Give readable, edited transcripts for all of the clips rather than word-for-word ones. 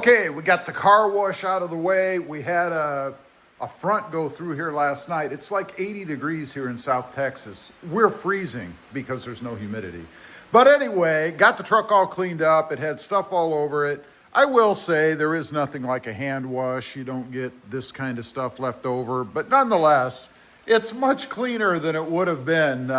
Okay, we got the car wash out of the way. We had a front go through here last night. It's like 80 degrees here in South Texas. We're freezing because there's no humidity. But anyway, got the truck all cleaned up. It had stuff all over it. I will say there is nothing like a hand wash. You don't get this kind of stuff left over. But nonetheless, it's much cleaner than it would have been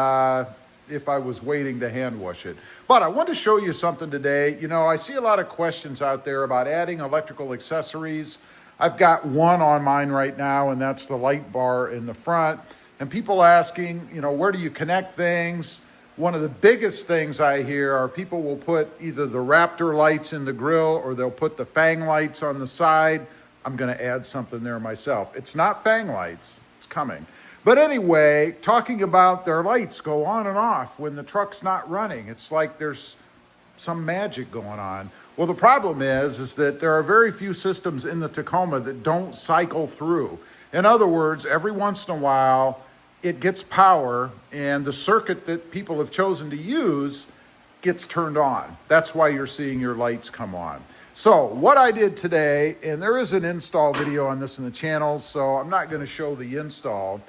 if I was waiting to hand wash it. But I want to show you something today. You know, I see a lot of questions out there about adding electrical accessories. I've got one on mine right now, and that's the light bar in the front. And people asking, you know, where do you connect things? One of the biggest things I hear are people will put either the Raptor lights in the grill or they'll put the Fang lights on the side. I'm going to add something there myself. It's not Fang lights. It's coming. But anyway, talking about their lights go on and off when the truck's not running. It's like there's some magic going on. Well, the problem is that there are very few systems in the Tacoma that don't cycle through. In other words, every once in a while, it gets power and the circuit that people have chosen to use gets turned on. That's why you're seeing your lights come on. So what I did today, and there is an install video on this in the channel, so I'm not going to show the install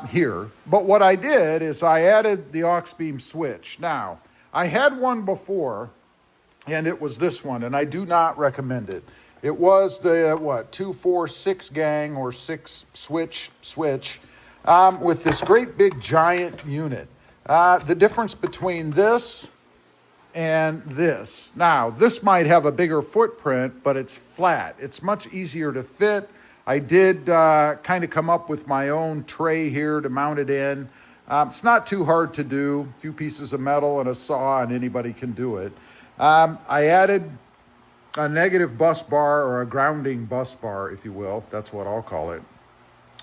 here. But what I did is I added the aux beam switch. Now, I had one before, and it was this one, and I do not recommend it. It was the, 246 gang or 6 switch with this great big giant unit. The difference between this and this. Now, this might have a bigger footprint, but it's flat. It's much easier to fit. I did kind of come up with my own tray here to mount it in. It's not too hard to do. A few pieces of metal and a saw, and anybody can do it. I added a negative bus bar, or a grounding bus bar, if you will. That's what I'll call it,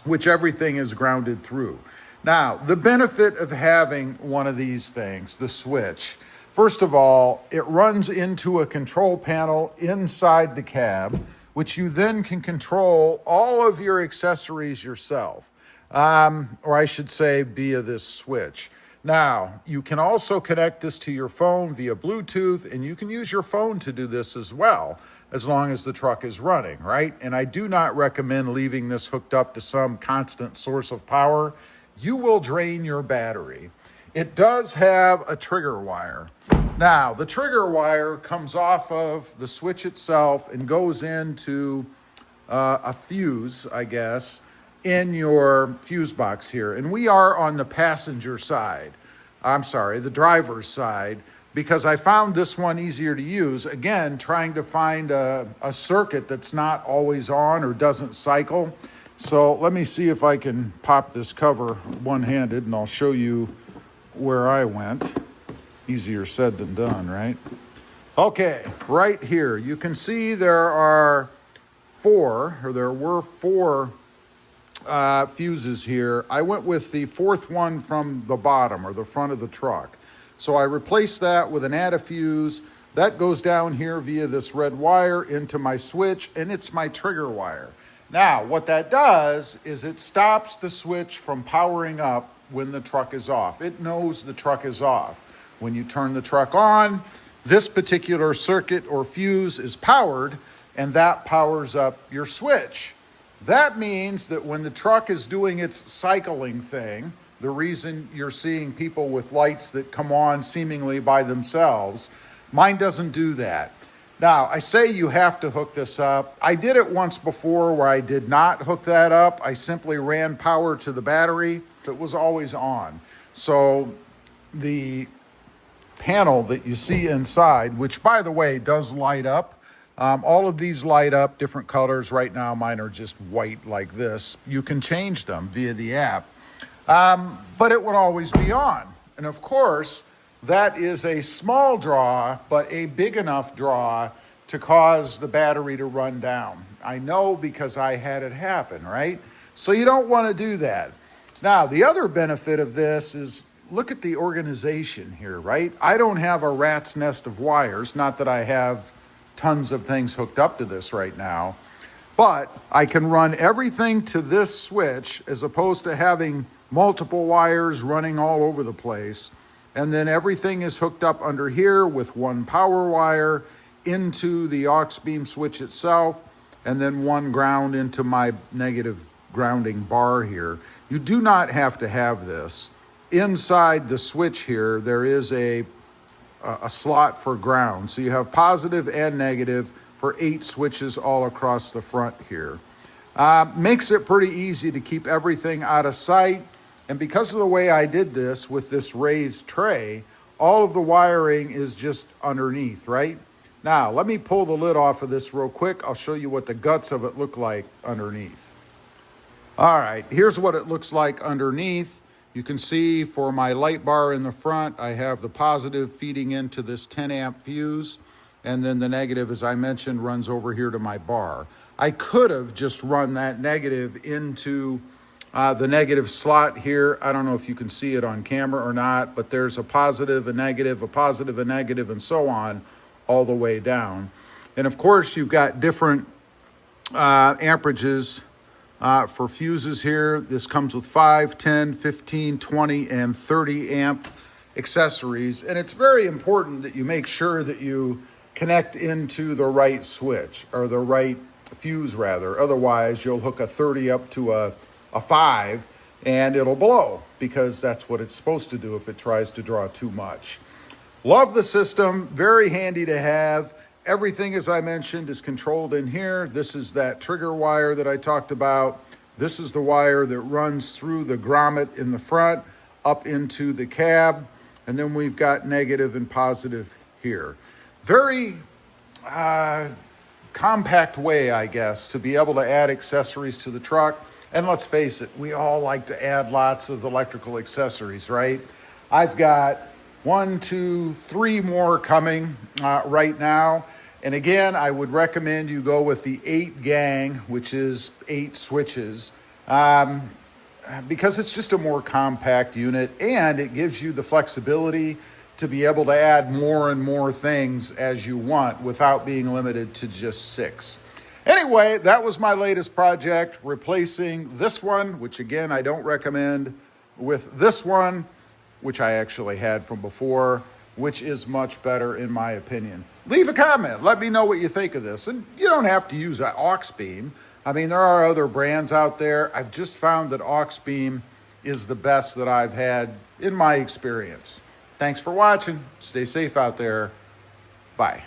which everything is grounded through. Now, the benefit of having one of these things, the switch, first of all, it runs into a control panel inside the cab, which you then can control all of your accessories yourself, or I should say via this switch. Now, you can also connect this to your phone via Bluetooth, and you can use your phone to do this as well, as long as the truck is running, right? And I do not recommend leaving this hooked up to some constant source of power. You will drain your battery. It does have a trigger wire. Now, the trigger wire comes off of the switch itself and goes into a fuse, I guess, in your fuse box here. And we are on the passenger side. I'm sorry, the driver's side, because I found this one easier to use. Again, trying to find a circuit that's not always on or doesn't cycle. So let me see if I can pop this cover one-handed, and I'll show you where I went. Easier said than done, right? Okay, right here, you can see there were four fuses here. I went with the fourth one from the bottom, or the front of the truck. So I replaced that with an add a fuse. That goes down here via this red wire into my switch, and it's my trigger wire. Now, what that does is it stops the switch from powering up when the truck is off. It knows the truck is off. When you turn the truck on, this particular circuit or fuse is powered, and that powers up your switch. That means that when the truck is doing its cycling thing, the reason you're seeing people with lights that come on seemingly by themselves, mine doesn't do that. Now, I say you have to hook this up. I did it once before where I did not hook that up. I simply ran power to the battery. It was always on. So the panel that you see inside, which by the way does light up, all of these light up different colors. Right now mine are just white like this. You can change them via the app, but it would always be on. And of course, that is a small draw, but a big enough draw to cause the battery to run down. I know, because I had it happen, right? So you don't want to do that. Now, the other benefit of this is, look at the organization here, right? I don't have a rat's nest of wires, not that I have tons of things hooked up to this right now, but I can run everything to this switch as opposed to having multiple wires running all over the place. And then everything is hooked up under here with one power wire, into the aux beam switch itself, and then one ground into my negative grounding bar here. You do not have to have this. Inside the switch here, there is a slot for ground. So you have positive and negative for 8 switches all across the front here. Makes it pretty easy to keep everything out of sight. And because of the way I did this with this raised tray, all of the wiring is just underneath, right? Now, let me pull the lid off of this real quick. I'll show you what the guts of it look like underneath. All right, here's what it looks like underneath. You can see for my light bar in the front, I have the positive feeding into this 10 amp fuse, and then the negative, as I mentioned, runs over here to my bar. I could have just run that negative into the negative slot here. I don't know if you can see it on camera or not, but there's a positive, a negative, a positive, a negative, and so on all the way down. And of course, you've got different amperages for fuses here. This comes with 5, 10, 15, 20, and 30 amp accessories. And it's very important that you make sure that you connect into the right switch, or the right fuse rather. Otherwise, you'll hook a 30 up to a 5 and it'll blow, because that's what it's supposed to do if it tries to draw too much. Love the system, very handy to have. Everything, as I mentioned, is controlled in here. This is that trigger wire that I talked about. This is the wire that runs through the grommet in the front up into the cab. And then we've got negative and positive here. Very compact way, I guess, to be able to add accessories to the truck. And let's face it, we all like to add lots of electrical accessories, right? I've got 1, 2, 3 more coming right now. And again, I would recommend you go with the 8 gang, which is 8 switches, because it's just a more compact unit, and it gives you the flexibility to be able to add more and more things as you want without being limited to just 6. Anyway, that was my latest project, replacing this one, which again, I don't recommend, with this one, which I actually had from before, which is much better in my opinion. Leave a comment. Let me know what you think of this. And you don't have to use an aux beam. I mean, there are other brands out there. I've just found that aux beam is the best that I've had in my experience. Thanks for watching. Stay safe out there. Bye.